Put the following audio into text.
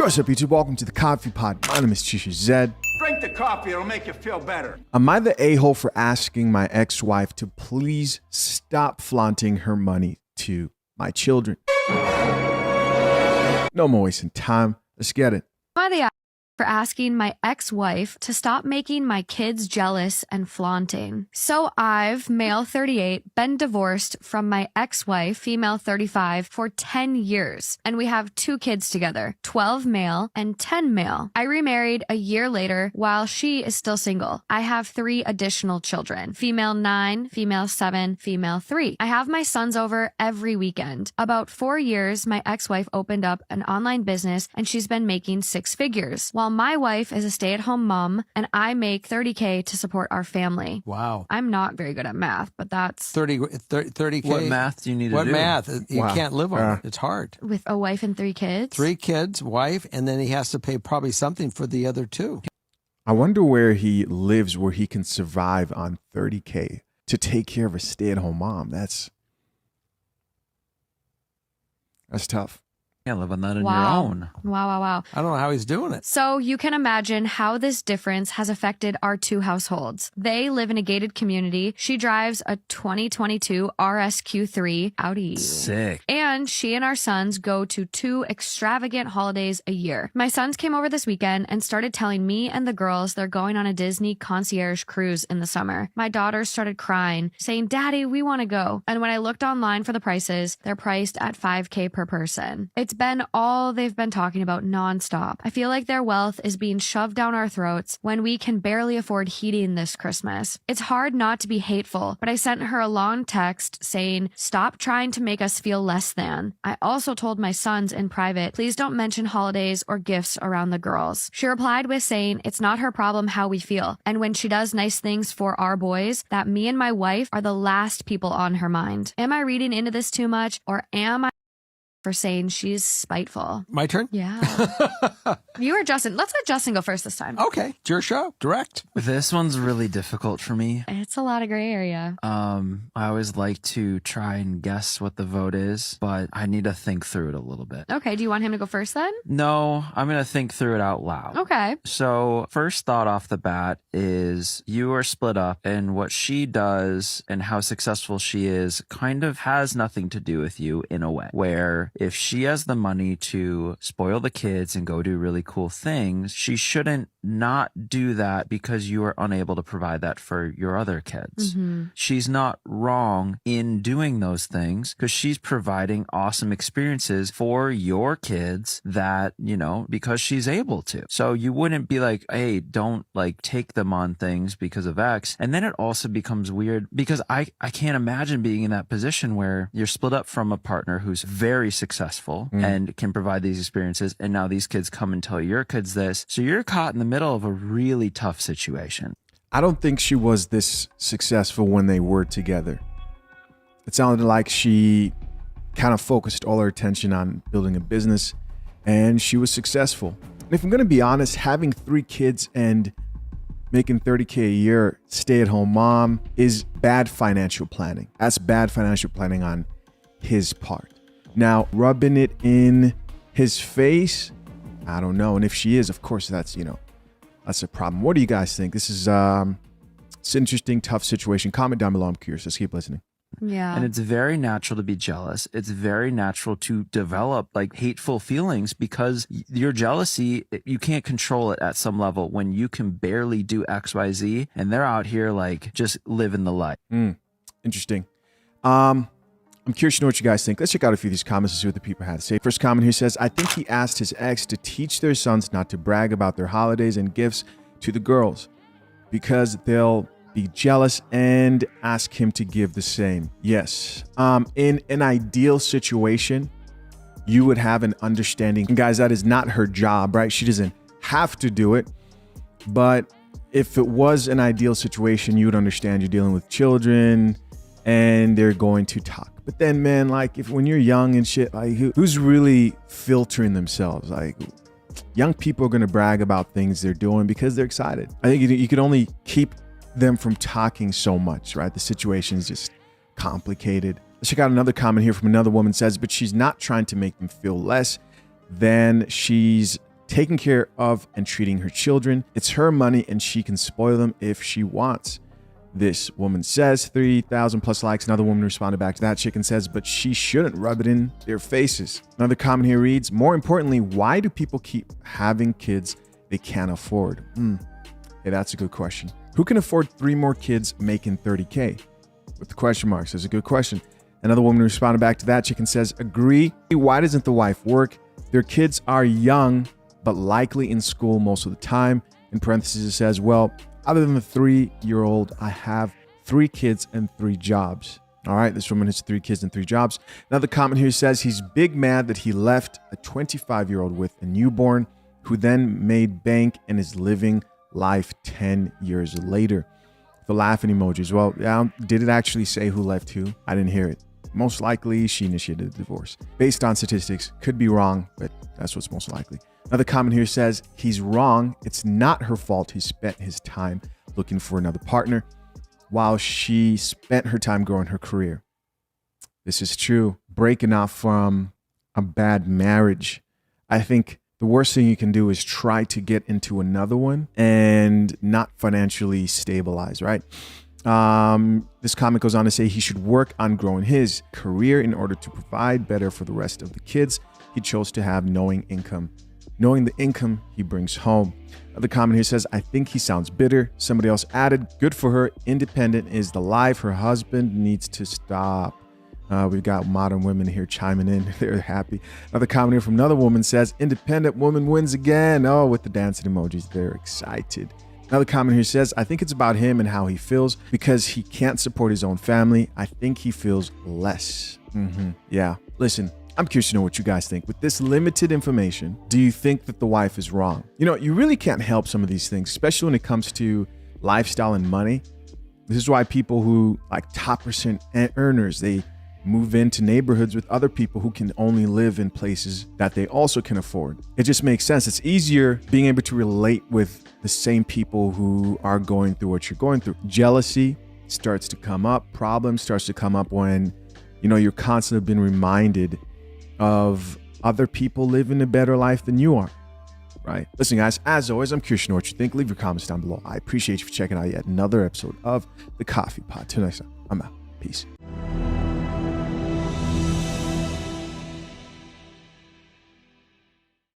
What's up, YouTube? Welcome to the Coffee Pod. My name is Chisha Zed. Drink the coffee, it'll make you feel better. Am I the a-hole for asking my ex-wife to please stop flaunting her money to my children? No more wasting time. Let's get it. Am I the a- for asking my ex-wife to stop making my kids jealous and flaunting? So I've, male 38, been divorced from my ex-wife, female 35, for 10 years. And we have 2 kids together, 12 male and 10 male. I remarried a year later while she is still single. I have 3 additional children, female 9, female 7, female 3. I have my sons over every weekend. About 4 years, my ex-wife opened up an online business and she's been making 6 figures. While my wife is a stay-at-home mom and I make $30K to support our family. Wow. I'm not very good at math, but that's 30K. What math do you need to do? What math? You Wow. can't live on it. It's hard. with a wife and 3 kids. 3 kids, wife, and then he has to pay probably something for the other 2. I wonder where he lives where he can survive on $30K to take care of a stay-at-home mom. That's tough. You can't live on that on Wow. your own. Wow. I don't know how he's doing it. So you can imagine how this difference has affected our 2 households. They live in a gated community. She drives a 2022 RSQ3 Audi. Sick. And she and our sons go to 2 extravagant holidays a year. My sons came over this weekend and started telling me and the girls they're going on a Disney concierge cruise in the summer. My daughter started crying, saying, "Daddy, we want to go." And when I looked online for the prices, they're priced at $5K per person. It's been all they've been talking about nonstop. I feel like their wealth is being shoved down our throats when we can barely afford heating this Christmas. It's hard not to be hateful, but I sent her a long text saying, "Stop trying to make us feel less than." I also told my sons in private, "Please don't mention holidays or gifts around the girls." She replied with saying, "It's not her problem how we feel. And when she does nice things for our boys, that me and my wife are the last people on her mind." Am I reading into this too much, or am I for saying she's spiteful? My turn? Yeah. You or Justin? Let's let Justin go first this time. Okay. It's your show. Direct. This one's really difficult for me. It's a lot of gray area. I always like to try and guess what the vote is, but I need to think through it a little bit. Okay, do you want him to go first then? No, I'm going to think through it out loud. Okay. So, first thought off the bat is you are split up, and what she does and how successful she is kind of has nothing to do with you in a way. Where if she has the money to spoil the kids and go do really cool things, she shouldn't not do that because you are unable to provide that for your other kids. She's not wrong in doing those things because she's providing awesome experiences for your kids that, you know, because she's able to. So you wouldn't be like, hey, don't like take them on things because of X. And then it also becomes weird because I can't imagine being in that position where you're split up from a partner who's very successful and can provide these experiences. And now these kids come and tell your kids this. So you're caught in the middle of a really tough situation. I don't think she was this successful when they were together. It sounded like she kind of focused all her attention on building a business and she was successful. And if I'm going to be honest, having 3 kids and making $30K a year, stay-at-home mom, is bad financial planning. That's bad financial planning on his part. Now, rubbing it in his face, I don't know. And if she is, of course, that's a problem. What do you guys think? This is it's an interesting, tough situation. Comment down below. I'm curious. Let's keep listening. Yeah. And it's very natural to be jealous. It's very natural to develop like hateful feelings because your jealousy, you can't control it at some level when you can barely do X, Y, Z, and they're out here like just living the life. Interesting. I'm curious to know what you guys think. Let's check out a few of these comments and see what the people had to say. First comment here says, I think he asked his ex to teach their sons not to brag about their holidays and gifts to the girls because they'll be jealous and ask him to give the same. Yes. In an ideal situation, you would have an understanding. And guys, that is not her job, right? She doesn't have to do it. But if it was an ideal situation, you would understand you're dealing with children and they're going to talk. But then, man, like when you're young and shit, like who's really filtering themselves? Like young people are going to brag about things they're doing because they're excited. I think you can only keep them from talking so much, right? The situation is just complicated. Let's check out another comment here from another woman. Says, but she's not trying to make them feel less than. She's taking care of and treating her children. It's her money and she can spoil them if she wants. This woman says, 3,000 plus likes. Another woman responded back to that chick and says, but she shouldn't rub it in their faces. Another comment here reads, more importantly, why do people keep having kids they can't afford? Hey, that's a good question. Who can afford 3 more kids making 30K? With the question marks, that's a good question. Another woman responded back to that chick and says, agree. Why doesn't the wife work? Their kids are young, but likely in school most of the time. In parentheses, it says, well, other than the 3-year-old, I have 3 kids and 3 jobs. All right, this woman has 3 kids and 3 jobs. Another comment here says he's big mad that he left a 25-year-old with a newborn who then made bank and is living life 10 years later. The laughing emojis. Well, yeah, did it actually say who left who? I didn't hear it. Most likely she initiated the divorce. Based on statistics, could be wrong, but that's what's most likely. Another comment here says he's wrong. It's not her fault he spent his time looking for another partner while she spent her time growing her career. This is true. Breaking off from a bad marriage. I think the worst thing you can do is try to get into another one and not financially stabilize, right? This comment goes on to say he should work on growing his career in order to provide better for the rest of the kids he chose to have, knowing the income he brings home. The comment here says, I think he sounds bitter. Somebody else added, good for her. Independent is the life. Her husband needs to stop. We've got modern women here chiming in. They're happy. Another comment here from another woman says, independent woman wins again. Oh, with the dancing emojis. They're excited. Another comment here says, I think it's about him and how he feels because he can't support his own family. I think he feels less. Yeah. Listen, I'm curious to know what you guys think. With this limited information, do you think that the wife is wrong? You know, you really can't help some of these things, especially when it comes to lifestyle and money. This is why people who like top percent earners, they move into neighborhoods with other people who can only live in places that they also can afford. It just makes sense. It's easier being able to relate with the same people who are going through what you're going through. Jealousy starts to come up. Problems starts to come up when, you know, you're constantly being reminded of other people living a better life than you are, right? Listen, guys, as always, I'm curious to know what you think. Leave your comments down below. I appreciate you for checking out yet another episode of The Coffee Pot. Till next time, I'm out. Peace.